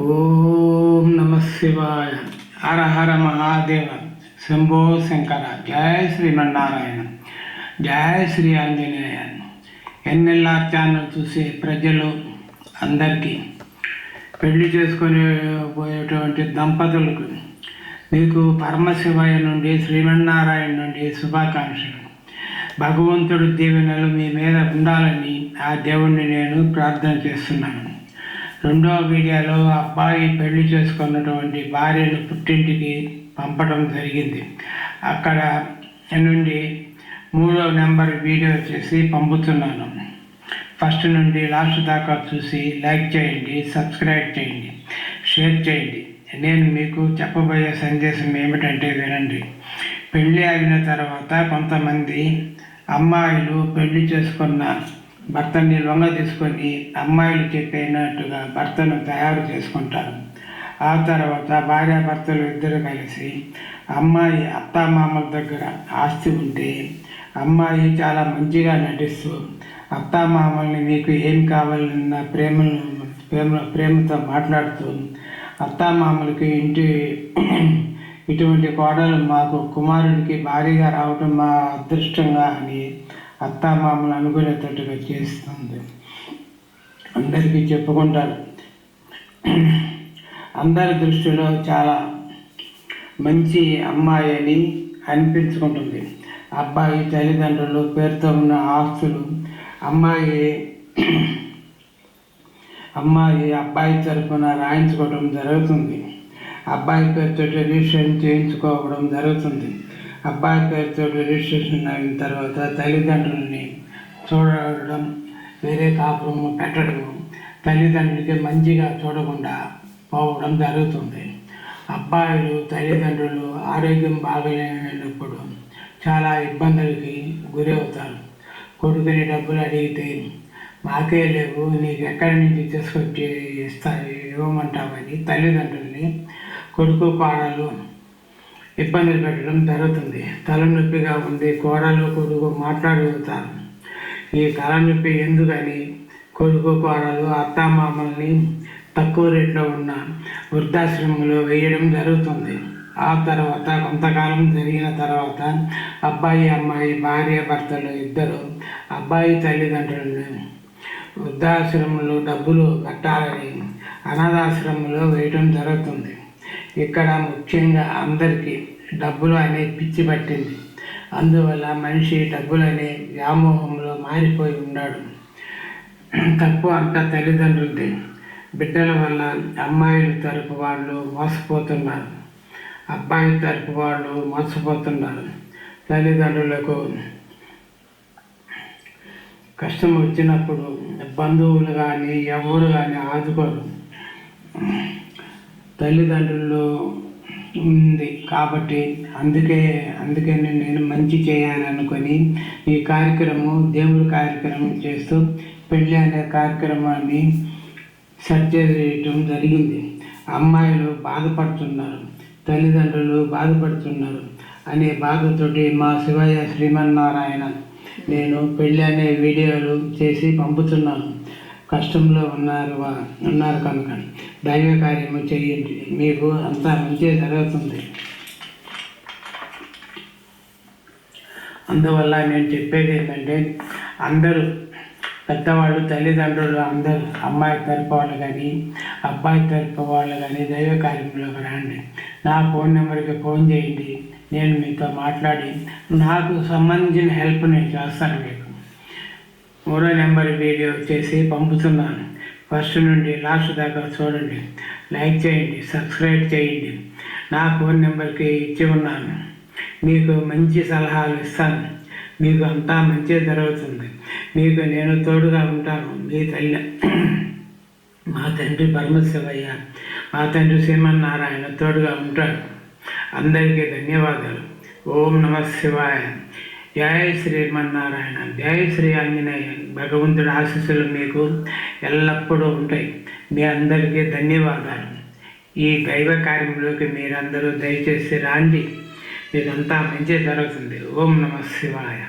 ఓం నమ శివాయ. హర హర మహాదేవ. శంభో శంకర. జయ శ్రీమన్నారాయణ. జయ Shri Anjaneya. NLR channel చూసే ప్రజలు అందరికీ, పెళ్లి చేసుకొని పోయేటువంటి దంపతులకు మీకు పరమశివయ్య నుండి, శ్రీమన్నారాయణ నుండి శుభాకాంక్షలు. భగవంతుడి దీవెనలు మీ మీద ఉండాలని ఆ దేవుణ్ణి నేను ప్రార్థన చేస్తున్నాను. రెండవ వీడియోలో అబ్బాయి పెళ్లి చేసుకున్నటువంటి భార్యను పుట్టింటికి పంపడం జరిగింది. అక్కడ నుండి 3వ నెంబర్ వీడియో చేసి పంపుతున్నాను. ఫస్ట్ నుండి లాస్ట్ దాకా చూసి లైక్ చేయండి, సబ్స్క్రైబ్ చేయండి, షేర్ చేయండి. నేను మీకు చెప్పబోయే సందేశం ఏమిటంటే వినండి. పెళ్ళి అయిన తర్వాత కొంతమంది అమ్మాయిలు పెళ్లి చేసుకున్న భర్తని లొంగ తీసుకొని అమ్మాయిలు చెప్పినట్టుగా భర్తను తయారు చేసుకుంటారు. ఆ తర్వాత భార్యాభర్తలు ఇద్దరు కలిసి అమ్మాయి అత్తామామల దగ్గర ఆస్తి ఉంటే అమ్మాయి చాలా మంచిగా నటిస్తూ అత్తామామల్ని మీకు ఏం కావాలన్న ప్రేమతో మాట్లాడుతూ అత్తామామలకి ఇటువంటి కోడలు మాకు కుమారుడికి భారీగా రావటం మా అదృష్టంగా అని అత్తామామలు అనుకునేటట్టుగా చేస్తుంది. అందరికీ చెప్పుకుంటారు. అందరి దృష్టిలో చాలా మంచి అమ్మాయి అని అనిపించుకుంటుంది. అబ్బాయి తల్లిదండ్రులు పేరుతో ఉన్న ఆస్తులు అమ్మాయి అబ్బాయి తరఫున రాయించుకోవడం జరుగుతుంది. అబ్బాయి పేరుతో రిజిస్ట్రేషన్ చేయించుకోవడం జరుగుతుంది. అబ్బాయి పేరుతో రిజిస్ట్రేషన్ అయిన తర్వాత తల్లిదండ్రులని చూడడం, వేరే కాపురం పెట్టడం, తల్లిదండ్రులకి మంచిగా చూడకుండా పోవడం జరుగుతుంది. అబ్బాయిలు తల్లిదండ్రులు ఆరోగ్యం బాగలేనప్పుడు చాలా ఇబ్బందులకి గురి అవుతారు. కొడుకుని డబ్బులు అడిగితే మాకే లేవు, నీకు ఎక్కడి నుంచి తీసుకొచ్చి ఇవ్వమంటామని తల్లిదండ్రుల్ని కొడుకు కోడలు ఇబ్బందులు పెట్టడం జరుగుతుంది. తలనొప్పిగా ఉంది, కోడలు కొడుకు మాట్లాడుతారు. ఈ తలనొప్పి ఎందుకని కొడుకు కోడలు అత్తామామల్ని తక్కువ రేట్లో ఉన్న వృద్ధాశ్రమంలో వేయడం జరుగుతుంది. ఆ తర్వాత కొంతకాలం జరిగిన తర్వాత అబ్బాయి అమ్మాయి భార్య భర్తలు ఇద్దరు అబ్బాయి తల్లిదండ్రులను వృద్ధాశ్రమంలో డబ్బులు కట్టాలని అనాథాశ్రమంలో వేయడం జరుగుతుంది. ఇక్కడ ముఖ్యంగా అందరికీ డబ్బులు అనే పిచ్చి పట్టింది. అందువల్ల మనిషి డబ్బులు అనే వ్యామోహంలో మారిపోయి ఉన్నాడు. తక్కువ అంతా తల్లిదండ్రులది. బిడ్డల వల్ల అమ్మాయిల తరపు వాళ్ళు మోసపోతున్నారు, అబ్బాయి తరపు వాళ్ళు మోసపోతున్నారు. తల్లిదండ్రులకు కష్టం వచ్చినప్పుడు బంధువులు కానీ ఎవరు కానీ ఆదుకోరు. తల్లిదండ్రులు ఉంది కాబట్టి అందుకే నేను మంచి చేయాలనుకొని ఈ కార్యక్రమం దేవుడి కార్యక్రమం చేస్తూ పెళ్ళి అనే కార్యక్రమాన్ని సెట్ చేయటం జరిగింది. అమ్మాయిలు బాధపడుతున్నారు, తల్లిదండ్రులు బాధపడుతున్నారు అనే బాధతోటి మా శివయ్య శ్రీమన్నారాయణ నేను పెళ్ళి అనే వీడియోలు చేసి పంపుతున్నాను. కష్టంలో ఉన్నారు కనుక దైవ కార్యము చేయండి, మీకు అంతా మంచిగా జరుగుతుంది. అందువల్ల నేను చెప్పేది ఏంటంటే అందరూ పెద్దవాళ్ళు తల్లిదండ్రులు అందరూ అమ్మాయి తరపు వాళ్ళు కానీ అబ్బాయి తరపు వాళ్ళు కానీ దైవ కార్యంలోకి రండి. నా ఫోన్ నెంబర్కి ఫోన్ చేయండి, నేను మీతో మాట్లాడి నాకు సంబంధించిన హెల్ప్ నేను చేస్తాను. మీకు 3వ నెంబర్ వీడియో చేసి పంపుతున్నాను. ఫస్ట్ నుండి లాస్ట్ దాకా చూడండి, లైక్ చేయండి, సబ్స్క్రైబ్ చేయండి. నా ఫోన్ నెంబర్కి ఇచ్చి ఉన్నాను. మీకు మంచి సలహాలు ఇస్తాను. మీకు అంతా మంచిగా జరుగుతుంది. మీకు నేను తోడుగా ఉంటాను. మా తండ్రి పరమశివయ్య, మా తండ్రి శ్రీమన్నారాయణ తోడుగా ఉంటాడు. అందరికీ ధన్యవాదాలు. ఓం నమ శివాయ. జయ శ్రీమన్నారాయణ. జయ శ్రీ ఆంజనేయ. భగవంతుడి ఆశీస్సులు మీకు ఎల్లప్పుడూ ఉంటాయి. మీ అందరికీ ధన్యవాదాలు. ఈ దైవ కార్యంలోకి మీరందరూ దయచేసి రాండి, మీకంతా మంచి జరుగుతుంది. ఓం నమ శివాయ.